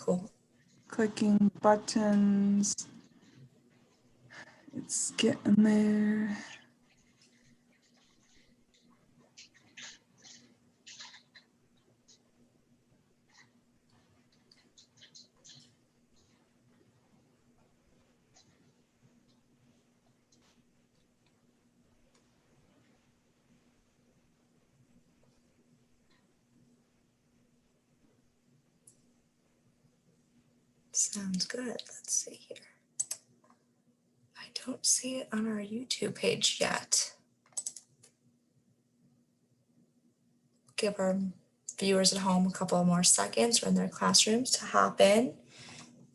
Cool. Clicking buttons. It's getting there. Sounds good. Let's see here. I don't see it on our YouTube page yet. Give our viewers at home a couple more seconds or in their classrooms to hop in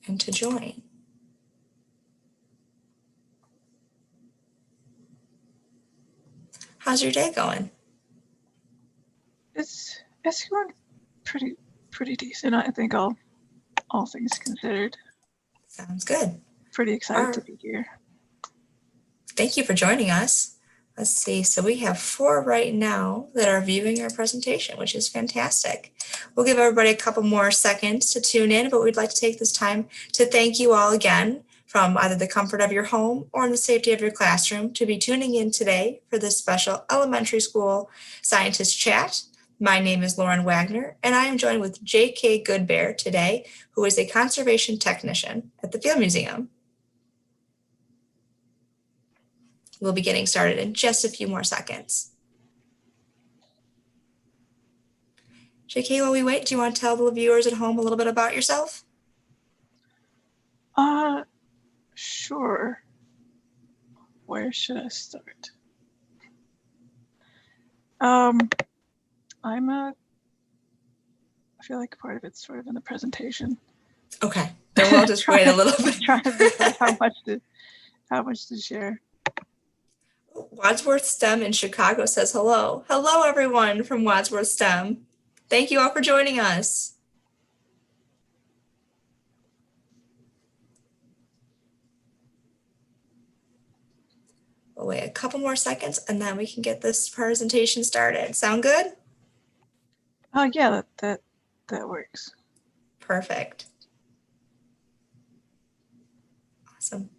and to join. How's your day going? It's going pretty decent, I think, all things considered. Sounds good. Pretty excited to be here. Thank you for joining us. Let's see, so we have 4 right now that are viewing our presentation, which is fantastic. We'll give everybody a couple more seconds to tune in, but we'd like to take this time to thank you all again from either the comfort of your home or in the safety of your classroom to be tuning in today for this special elementary school scientist chat. My name is Lauren Wagner, and I am joined with J.K. Goodbear today, who is a conservation technician at the Field Museum. We'll be getting started in just a few more seconds. J.K., while we wait, do you want to tell the viewers at home a little bit about yourself? Sure. Where should I start? I feel like part of it's sort of in the presentation. Okay, then we'll just wait a little bit. Trying to decide how much to share. Wadsworth STEM in Chicago says hello. Hello, everyone from Wadsworth STEM. Thank you all for joining us. We'll wait a couple more seconds and then we can get this presentation started. Sound good? Yeah, that works. Perfect. Awesome.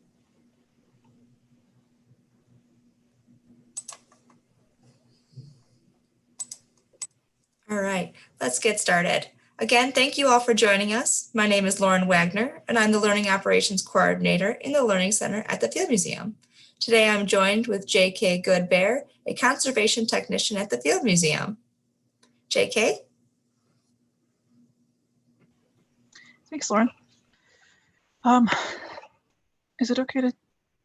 All right, let's get started. Again, thank you all for joining us. My name is Lauren Wagner, and I'm the Learning Operations Coordinator in the Learning Center at the Field Museum. Today, I'm joined with J.K. Goodbear, a conservation technician at the Field Museum. J.K.? Thanks, Lauren. Is it okay to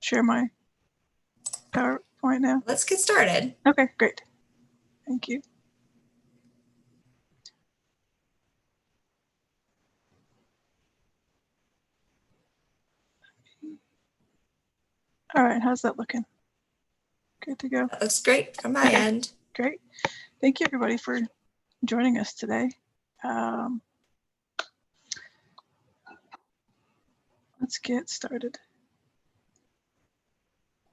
share my PowerPoint now? Let's get started. Okay, great. Thank you. All right, how's that looking? Good to go. That looks great from my end. Great. Thank you, everybody, for joining us today. Let's get started.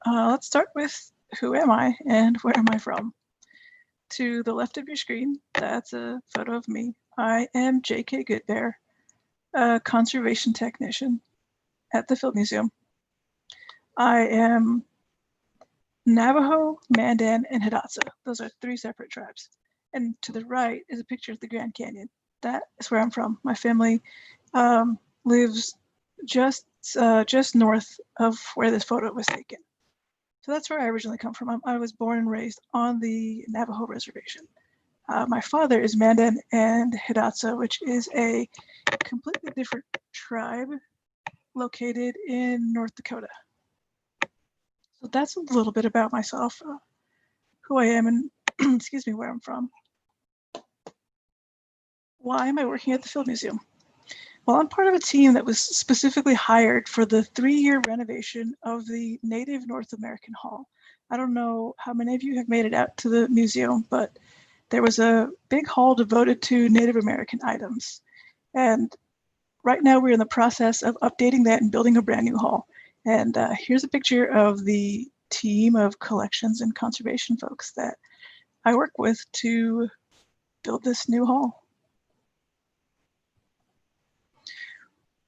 Let's start with who am I and where am I from? To the left of your screen, that's a photo of me. I am J.K. Goodbear, a conservation technician at the Field Museum. I am Navajo, Mandan, and Hidatsa. Those are 3 separate tribes. And to the right is a picture of the Grand Canyon. That is where I'm from. My family lives just north of where this photo was taken. So that's where I originally come from. I was born and raised on the Navajo reservation. My father is Mandan and Hidatsa, which is a completely different tribe located in North Dakota. So that's a little bit about myself, who I am, and excuse me, where I'm from. Why am I working at the Field Museum? Well, I'm part of a team that was specifically hired for the 3-year renovation of the Native North American Hall. I don't know how many of you have made it out to the museum, but there was a big hall devoted to Native American items. And right now we're in the process of updating that and building a brand new hall. And here's a picture of the team of collections and conservation folks that I work with to build this new hall.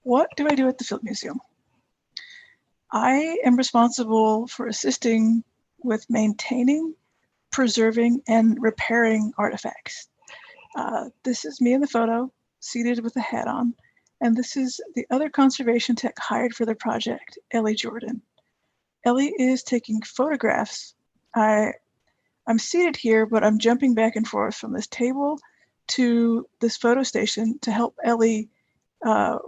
What do I do at the Field Museum? I am responsible for assisting with maintaining, preserving, and repairing artifacts. This is me in the photo, seated with a hat on, and this is the other conservation tech hired for the project, Ellie Jordan. Ellie is taking photographs. I'm seated here, but I'm jumping back and forth from this table to this photo station to help Ellie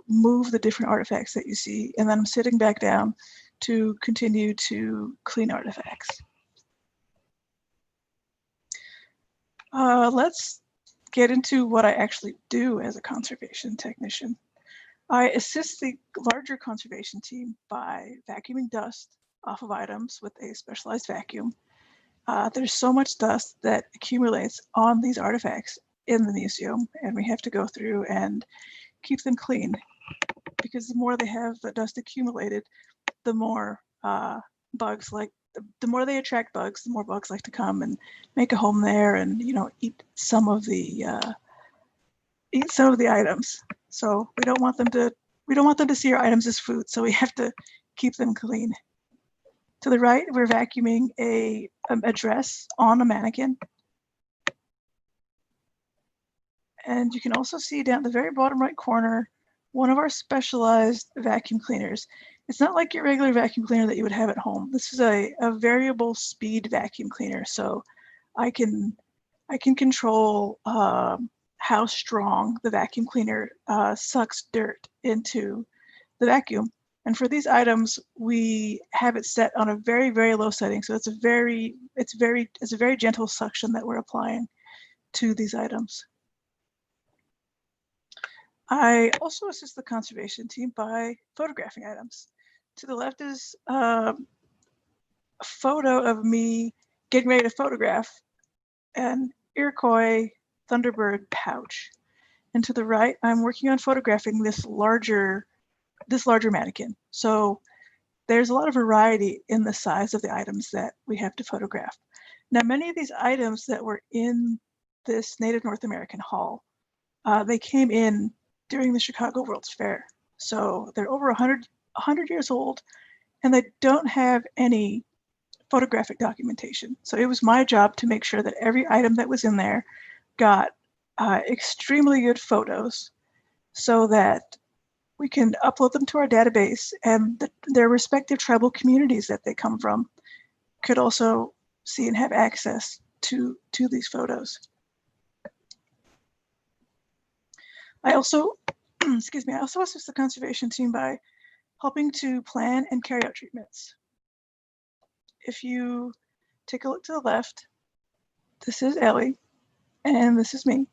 move the different artifacts that you see, and then I'm sitting back down to continue to clean artifacts. Let's get into what I actually do as a conservation technician. I assist the larger conservation team by vacuuming dust off of items with a specialized vacuum. There's so much dust that accumulates on these artifacts in the museum, and we have to go through and keep them clean, because the more they have the dust accumulated, the more bugs like, the more they attract bugs, the more bugs like to come and make a home there and, you know, eat some of the items. So we don't want them to see our items as food, so we have to keep them clean. To the right, we're vacuuming a dress on a mannequin. And you can also see down at the very bottom right corner, one of our specialized vacuum cleaners. It's not like your regular vacuum cleaner that you would have at home. This is a variable speed vacuum cleaner. So I can control how strong the vacuum cleaner sucks dirt into the vacuum. And for these items, we have it set on a very, very low setting. So it's a very gentle suction that we're applying to these items. I also assist the conservation team by photographing items. To the left is a photo of me getting ready to photograph an Iroquois Thunderbird pouch. And to the right, I'm working on photographing this larger mannequin. So there's a lot of variety in the size of the items that we have to photograph. Now, many of these items that were in this Native North American Hall, they came in during the Chicago World's Fair. So they're over 100 years old, and they don't have any photographic documentation. So it was my job to make sure that every item that was in there got extremely good photos so that we can upload them to our database, and their respective tribal communities that they come from could also see and have access to these photos. I also, excuse me, I also assist the conservation team by helping to plan and carry out treatments. If you take a look to the left, this is Ellie, and this is me.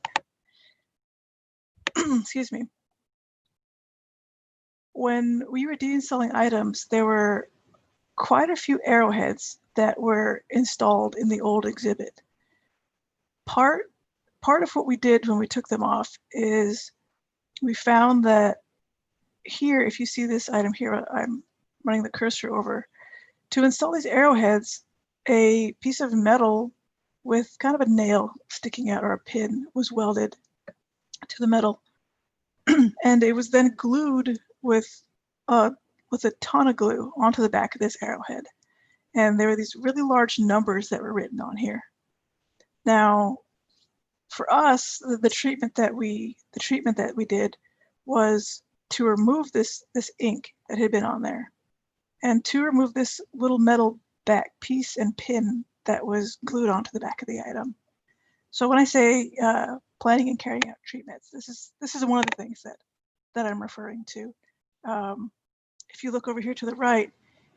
Excuse me. When we were de-installing items, there were quite a few arrowheads that were installed in the old exhibit. Part of what we did when we took them off is we found that here, if you see this item here, I'm running the cursor over, to install these arrowheads, a piece of metal with kind of a nail sticking out, or a pin, was welded to the metal. And it was then glued with a ton of glue onto the back of this arrowhead. And there were these really large numbers that were written on here. Now, for us, the treatment that we did was to remove this ink that had been on there, and to remove this little metal back piece and pin that was glued onto the back of the item. So when I say planning and carrying out treatments, this is one of the things that I'm referring to. If you look over here to the right,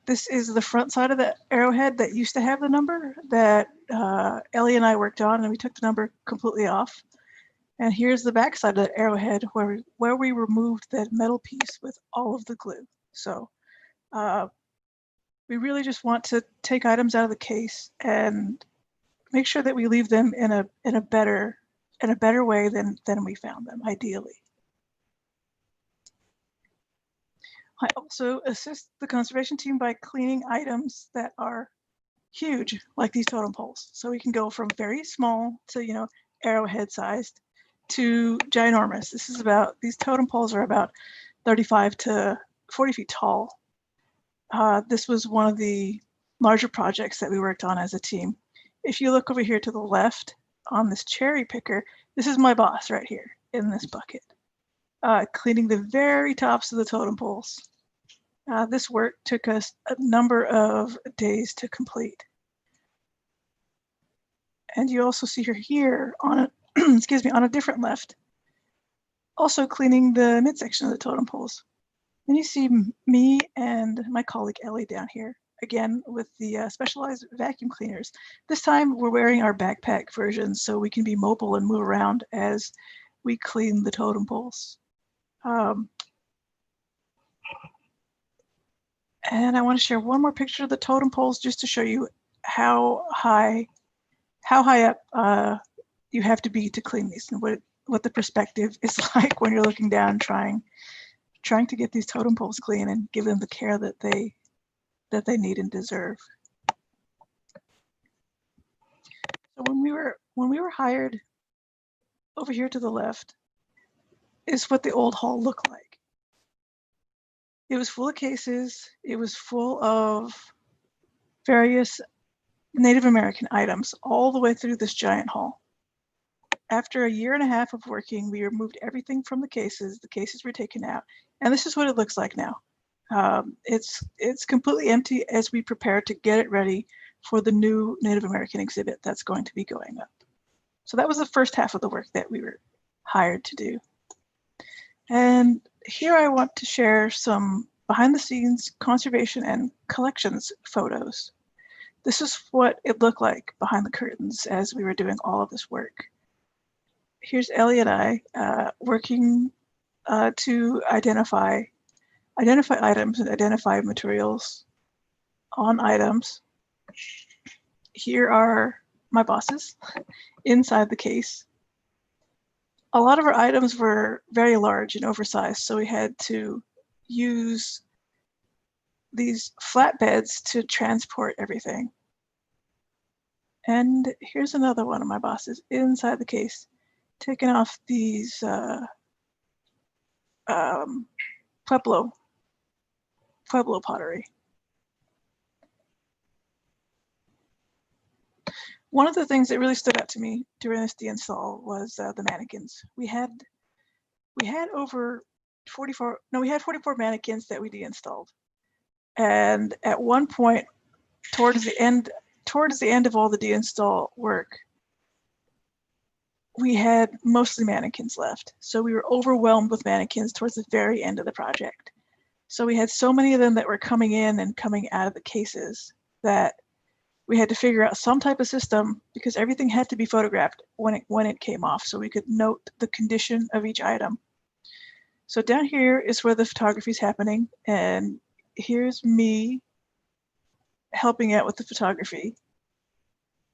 this is the front side of the arrowhead that used to have the number that Ellie and I worked on, and we took the number completely off. And here's the back side of the arrowhead where we removed that metal piece with all of the glue. So we really just want to take items out of the case and make sure that we leave them in a better way than we found them, ideally. I also assist the conservation team by cleaning items that are huge, like these totem poles. So we can go from very small to, you know, arrowhead sized to ginormous. These totem poles are about 35 to 40 feet tall. This was one of the larger projects that we worked on as a team. If you look over here to the left on this cherry picker, this is my boss right here in this bucket, cleaning the very tops of the totem poles. This work took us a number of days to complete. And you also see her here on a, excuse me, on a different left, also cleaning the midsection of the totem poles. Then you see me and my colleague Ellie down here, again with the specialized vacuum cleaners. This time we're wearing our backpack version so we can be mobile and move around as we clean the totem poles. And I want to share one more picture of the totem poles just to show you how high up you have to be to clean these, and what the perspective is like when you're looking down trying to get these totem poles clean and give them the care that they need and deserve. So when we were hired, over here to the left is what the old hall looked like. It was full of cases. It was full of various Native American items all the way through this giant hall. After a year and a half of working, we removed everything from the cases. The cases were taken out, and this is what it looks like now. It's completely empty as we prepare to get it ready for the new Native American exhibit that's going to be going up. So that was the first half of the work that we were hired to do. And here I want to share some behind the scenes conservation and collections photos. This is what it looked like behind the curtains as we were doing all of this work. Here's Ellie and I working to identify items and identify materials on items. Here are my bosses inside the case. A lot of our items were very large and oversized, so we had to use these flatbeds to transport everything. And here's another one of my bosses inside the case, taking off these Pueblo pottery. One of the things that really stood out to me during this deinstall was the mannequins. We had over 44 mannequins that we deinstalled. And at one point, towards the end of all the deinstall work, we had mostly mannequins left. So we were overwhelmed with mannequins towards the very end of the project. So we had so many of them that were coming in and coming out of the cases that we had to figure out some type of system, because everything had to be photographed when it came off, so we could note the condition of each item. So down here is where the photography is happening, and here's me helping out with the photography.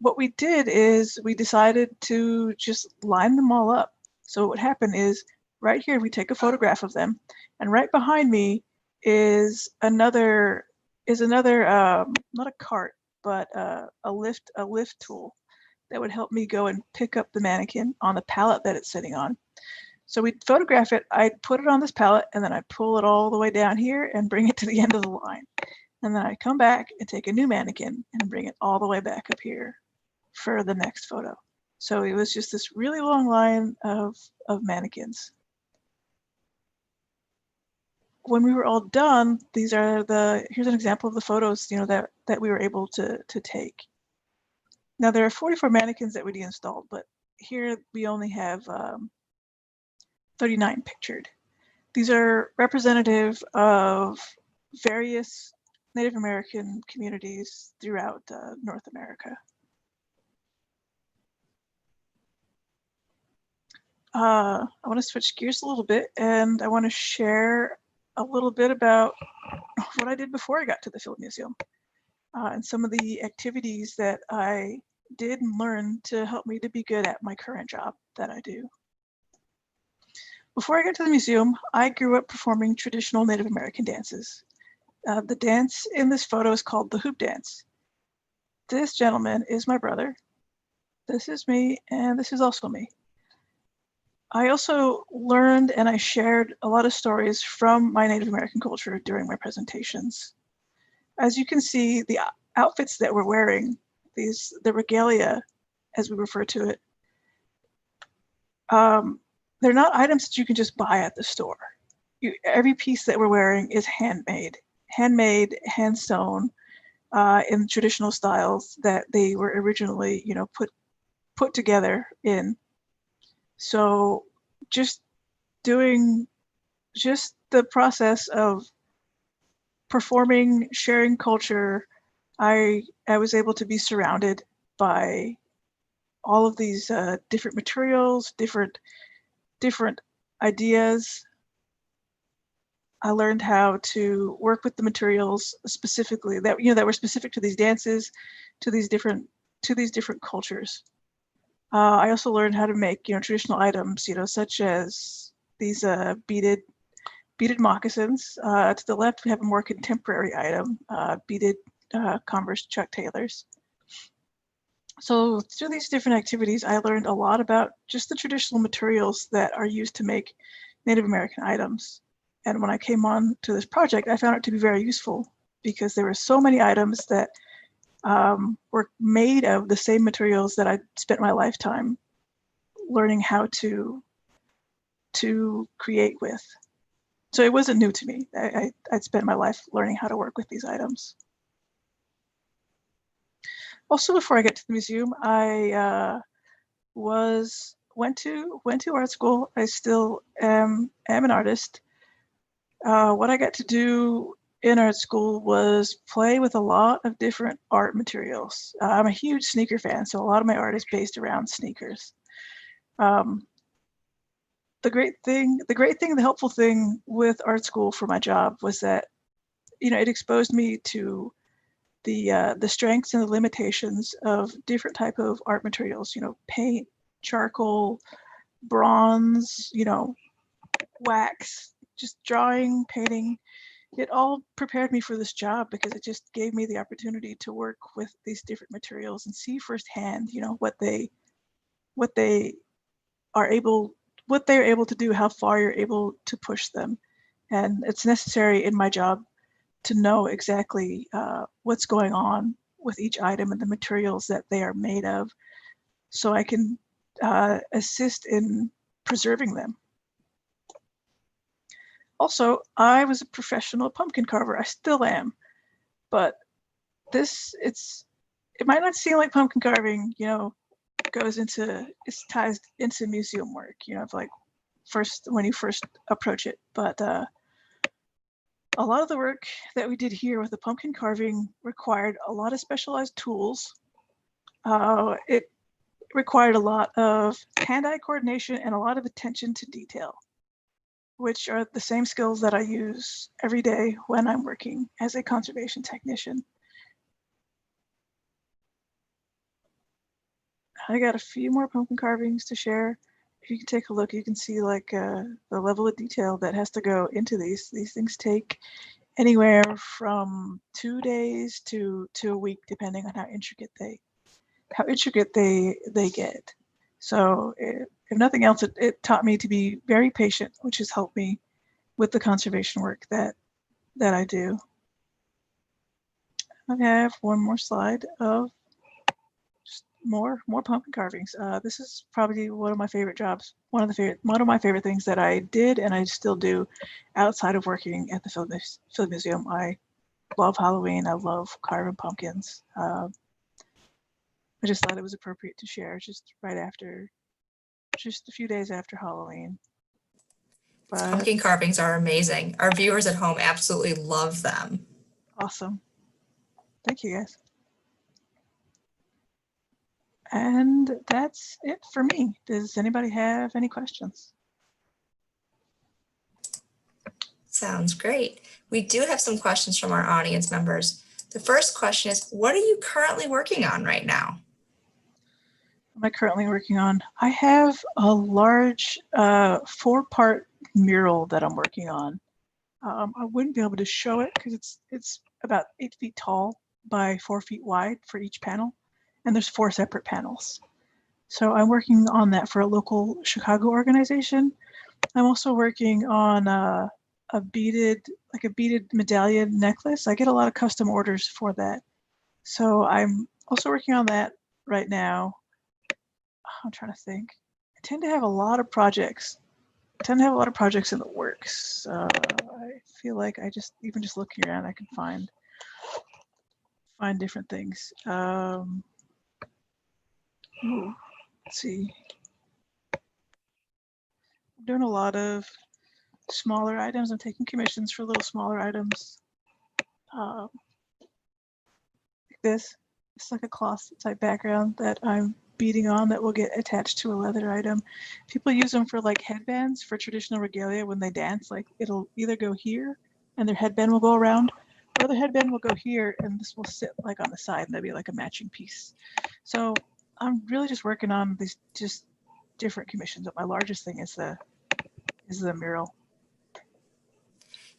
What we did is we decided to just line them all up. So what happened is right here we take a photograph of them, and right behind me is another not a cart, but a lift tool that would help me go and pick up the mannequin on the pallet that it's sitting on. So we'd photograph it, I'd put it on this pallet, and then I'd pull it all the way down here and bring it to the end of the line. And then I'd come back and take a new mannequin and bring it all the way back up here for the next photo. So it was just this really long line of mannequins. When we were all done, here's an example of the photos, that we were able to take. Now there are 44 mannequins that we deinstalled, but here we only have 39 pictured. These are representative of various Native American communities throughout North America. I want to switch gears a little bit, and I want to share a little bit about what I did before I got to the Field Museum, and some of the activities that I did and learned to help me to be good at my current job that I do. Before I got to the museum, I grew up performing traditional Native American dances. The dance in this photo is called the hoop dance. This gentleman is my brother. This is me, and this is also me. I also learned and I shared a lot of stories from my Native American culture during my presentations. As you can see, the outfits that we're wearing, the regalia, as we refer to it, they're not items that you can just buy at the store. Every piece that we're wearing is handmade, hand sewn, in traditional styles that they were originally, put together in. So just the process of performing, sharing culture, I was able to be surrounded by all of these different materials, different ideas. I learned how to work with the materials specifically that were specific to these dances, to these different cultures. I also learned how to make traditional items, such as these beaded moccasins. To the left, we have a more contemporary item, beaded Converse Chuck Taylors. So through these different activities, I learned a lot about just the traditional materials that are used to make Native American items. And when I came on to this project, I found it to be very useful because there were so many items that were made of the same materials that I spent my lifetime learning how to create with. So it wasn't new to me. I'd spent my life learning how to work with these items. Also, before I get to the museum, I went to art school. I still am an artist. What I got to do in art school was play with a lot of different art materials. I'm a huge sneaker fan, so a lot of my art is based around sneakers. The helpful thing with art school for my job was that, it exposed me to the strengths and the limitations of different type of art materials, paint, charcoal, bronze, wax, just drawing, painting. It all prepared me for this job because it just gave me the opportunity to work with these different materials and see firsthand, what they're able to do, how far you're able to push them. And it's necessary in my job to know exactly what's going on with each item and the materials that they are made of, so I can assist in preserving them. Also, I was a professional pumpkin carver. I still am, but it might not seem like pumpkin carving, it's ties into museum work, like when you first approach it. But a lot of the work that we did here with the pumpkin carving required a lot of specialized tools. It required a lot of hand-eye coordination and a lot of attention to detail, which are the same skills that I use every day when I'm working as a conservation technician. I got a few more pumpkin carvings to share. If you can take a look, you can see the level of detail that has to go into these. These things take anywhere from 2 days to a week, depending on how intricate they get. So if nothing else, it taught me to be very patient, which has helped me with the conservation work that I do. Okay, I have one more slide of just more pumpkin carvings. This is probably one of my favorite jobs. One of my favorite things that I did and I still do outside of working at the Field Museum. I love Halloween. I love carving pumpkins. I just thought it was appropriate to share just a few days after Halloween. But Pumpkin carvings are amazing. Our viewers at home absolutely love them. awesome. Thank you, guys. And that's it for me. Does anybody have any questions? Sounds great. We do have some questions from our audience members. The first question is, what are you currently working on right now? What am I currently working on? I have a large 4-part mural that I'm working on. I wouldn't be able to show it because it's about 8 feet tall by 4 feet wide for each panel, and there's 4 separate panels. So I'm working on that for a local Chicago organization. I'm also working on a beaded medallion necklace. I get a lot of custom orders for that. So I'm also working on that right now. I'm trying to think. I tend to have a lot of projects. In the works. I feel like even just looking around, I can find different things. Let's see. I'm doing a lot of smaller items. I'm taking commissions for little smaller items. Like this. It's like a cloth type background that I'm beading on that will get attached to a leather item. People use them for like headbands for traditional regalia when they dance. Like it'll either go here and their headband will go around, or the headband will go here and this will sit like on the side and there'll be like a matching piece. So I'm really just working on these just different commissions. But my largest thing is the mural.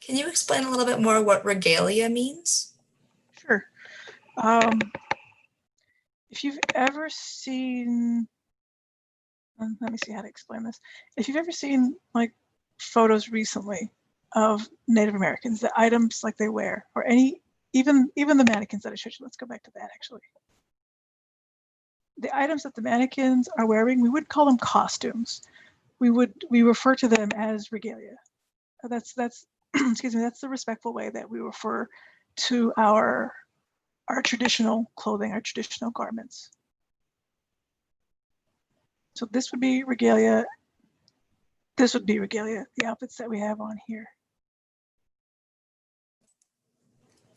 Can you explain a little bit more what regalia means? Sure. If you've ever seen, let me see how to explain this. If you've ever seen like photos recently of Native Americans, the items like they wear, or even the mannequins that I showed you. Let's go back to that actually. The items that the mannequins are wearing, we would call them costumes. We refer to them as regalia. That's excuse me, that's the respectful way that we refer to our traditional clothing, our traditional garments. So this would be regalia. This would be regalia, the outfits that we have on here.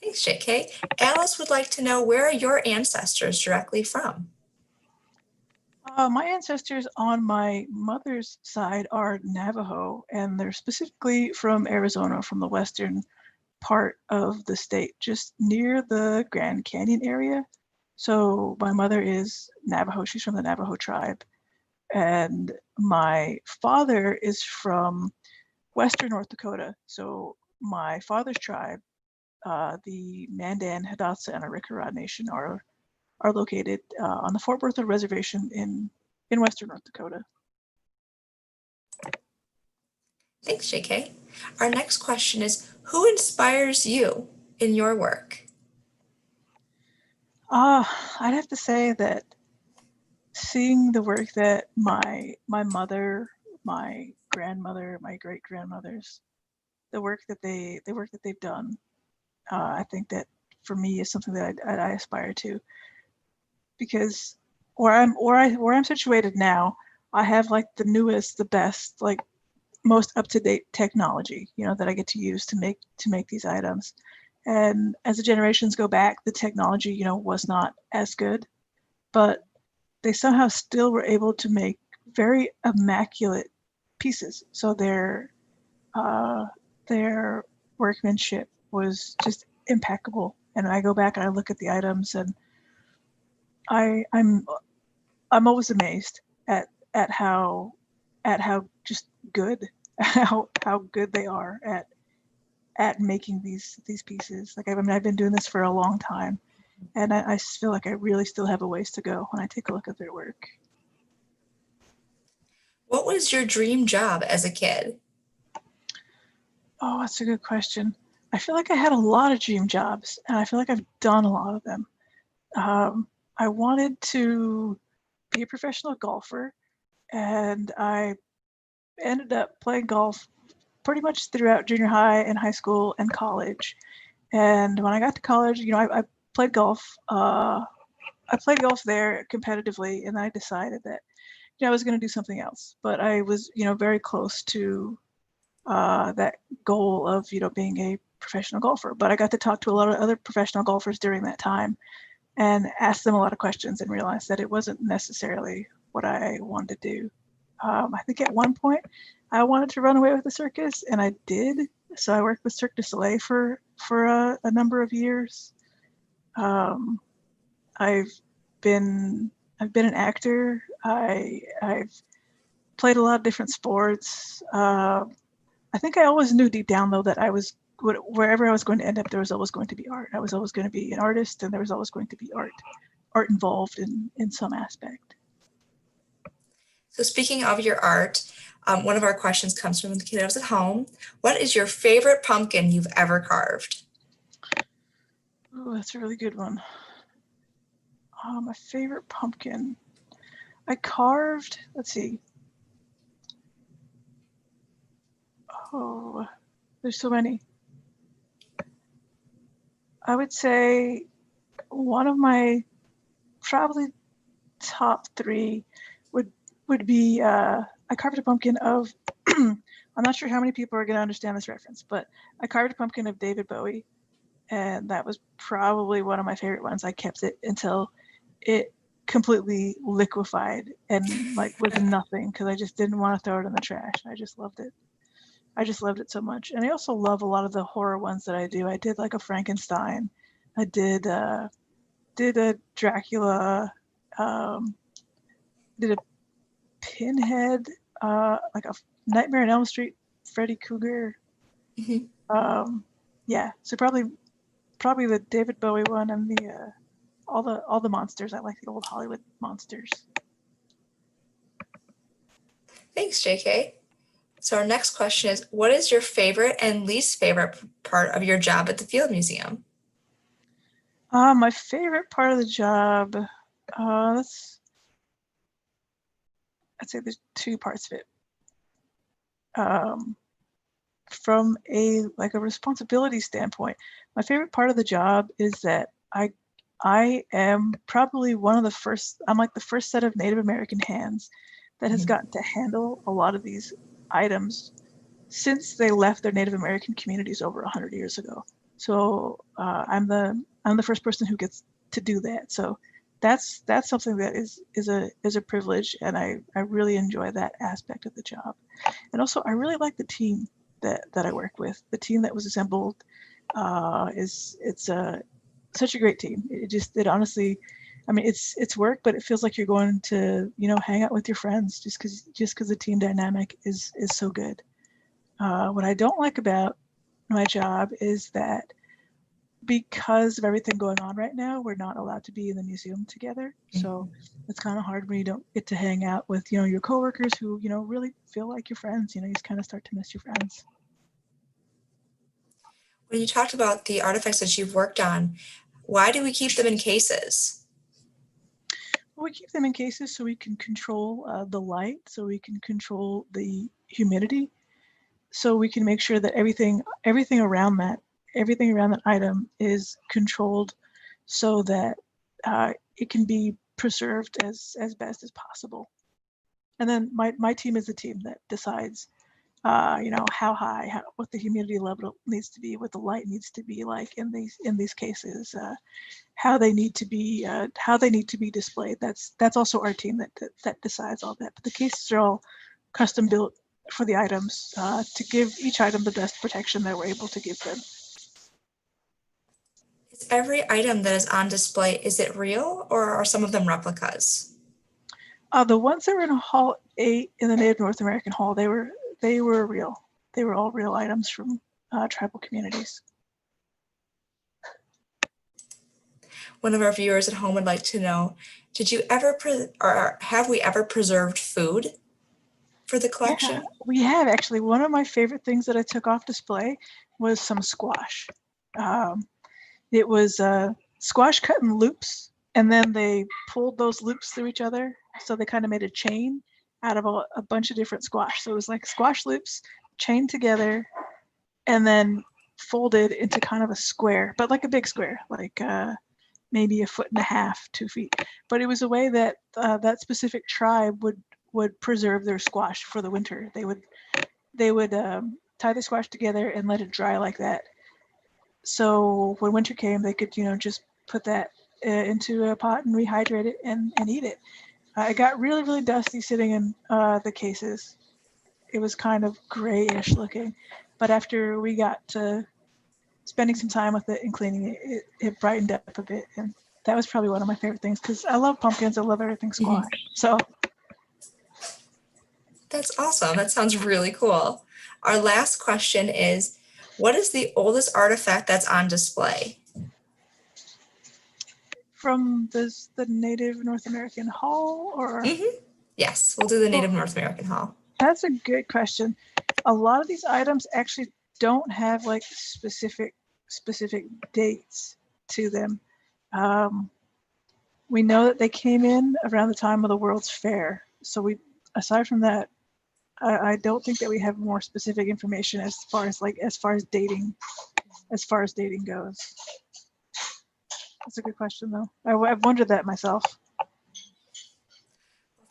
Thanks, JK. Alice would like to know, where are your ancestors directly from? My ancestors on my mother's side are Navajo, and they're specifically from Arizona, from the western part of the state, just near the Grand Canyon area. So my mother is Navajo. She's from the Navajo tribe. And my father is from western North Dakota. So my father's tribe, the Mandan, Hidatsa, and Arikara Nation are located on the Fort Berthold Reservation in western North Dakota. Thanks, JK. Our next question is, who inspires you in your work? I'd have to say that seeing the work that my mother, my grandmother, my great grandmothers, the work that they've done, I think that for me is something that I aspire to, because where I'm situated now, I have like the newest, the best, like most up-to-date technology, that I get to use to make these items. And as the generations go back, the technology, was not as good, but they somehow still were able to make very immaculate pieces. So their workmanship was just impeccable. And I go back and I look at the items, and I'm always amazed at how just good how good they are at making these pieces. Like I've been doing this for a long time, and I feel like I really still have a ways to go when I take a look at their work. What was your dream job as a kid? Oh, that's a good question. I feel like I had a lot of dream jobs, and I feel like I've done a lot of them. I wanted to be a professional golfer, and I ended up playing golf pretty much throughout junior high and high school and college. And when I got to college, I played golf. I played golf there competitively, and I decided that I was going to do something else. But I was very close to that goal of being a professional golfer. But I got to talk to a lot of other professional golfers during that time and ask them a lot of questions, and realized that it wasn't necessarily what I wanted to do. I think at one point I wanted to run away with the circus, and I did. So I worked with Cirque du Soleil for a number of years. I've been an actor. I've played a lot of different sports. I think I always knew deep down though that wherever I was going to end up, there was always going to be art. I was always going to be an artist, and there was always going to be art involved in some aspect. So speaking of your art, one of our questions comes from the kiddos at home. What is your favorite pumpkin you've ever carved? Oh, that's a really good one. My favorite pumpkin. I carved, let's see. Oh, there's so many. I would say one of my probably top three would be I carved a pumpkin of I'm not sure how many people are going to understand this reference, but I carved a pumpkin of David Bowie, and that was probably one of my favorite ones. I kept it until it completely liquefied and like was nothing because I just didn't want to throw it in the trash. I just loved it. I just loved it so much. And I also love a lot of the horror ones that I do. I did like a Frankenstein. I did a Dracula, did a Pinhead, like a Nightmare on Elm Street, Freddy Krueger. Mhm. Yeah, so probably the David Bowie one and the all the monsters. I like the old Hollywood monsters. Thanks, JK. So our next question is, what is your favorite and least favorite part of your job at the Field Museum? My favorite part of the job, I'd say there's two parts of it. From a responsibility standpoint, my favorite part of the job is that I am probably one of the first. I'm like the first set of Native American hands that has gotten to handle a lot of these items since they left their Native American communities over 100 years ago. So I'm the first person who gets to do that. So that's something that is a privilege, and I really enjoy that aspect of the job. And also, I really like the team that I work with. The team that was assembled is such a great team. It honestly, I mean, it's work, but it feels like you're going to hang out with your friends just because the team dynamic is so good. What I don't like about my job is that because of everything going on right now, we're not allowed to be in the museum together. So it's kind of hard when you don't get to hang out with your coworkers who really feel like your friends. You just kind of start to miss your friends. When you talked about the artifacts that you've worked on, why do we keep them in cases? Well, we keep them in cases so we can control the light, so we can control the humidity, so we can make sure that everything around that item is controlled so that it can be preserved as best as possible. And then my team is the team that decides how high, what the humidity level needs to be, what the light needs to be like in these cases, how they need to be displayed. That's also our team that decides all that. But the cases are all custom built for the items to give each item the best protection that we're able to give them. Is every item that is on display, is it real or are some of them replicas? The ones that were in Hall 8 in the Native North American Hall, they were real. They were all real items from tribal communities. One of our viewers at home would like to know, did you ever or have we ever preserved food for the collection? Yeah, we have actually. One of my favorite things that I took off display was some squash. It was squash cut in loops, and then they pulled those loops through each other, so they kind of made a chain out of a bunch of different squash. So it was like squash loops chained together and then folded into kind of a square, but like a big square, like maybe 1.5 feet, 2 feet. But it was a way that that specific tribe would preserve their squash for the winter. They would tie the squash together and let it dry like that. So when winter came, they could just put that into a pot and rehydrate it and eat it. It got really, really dusty sitting in the cases. It was kind of grayish looking, but after we got to spending some time with it and cleaning it, it brightened up a bit, and that was probably one of my favorite things because I love pumpkins. I love everything squash. So That's awesome. That sounds really cool. Our last question is, what is the oldest artifact that's on display? from the Native North American Hall, or Yes, we'll do the Native North American Hall. That's a good question. A lot of these items actually don't have like specific dates to them. We know that they came in around the time of the World's Fair. So aside from that, I don't think that we have more specific information as far as dating goes. That's a good question though. I've wondered that myself.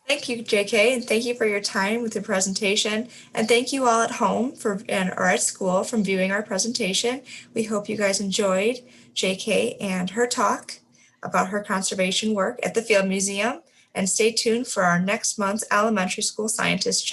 Thank you, JK, and thank you for your time with the presentation. And thank you all at home or at school from viewing our presentation. We hope you guys enjoyed JK and her talk about her conservation work at the Field Museum. And stay tuned for our next month's elementary school scientist chat.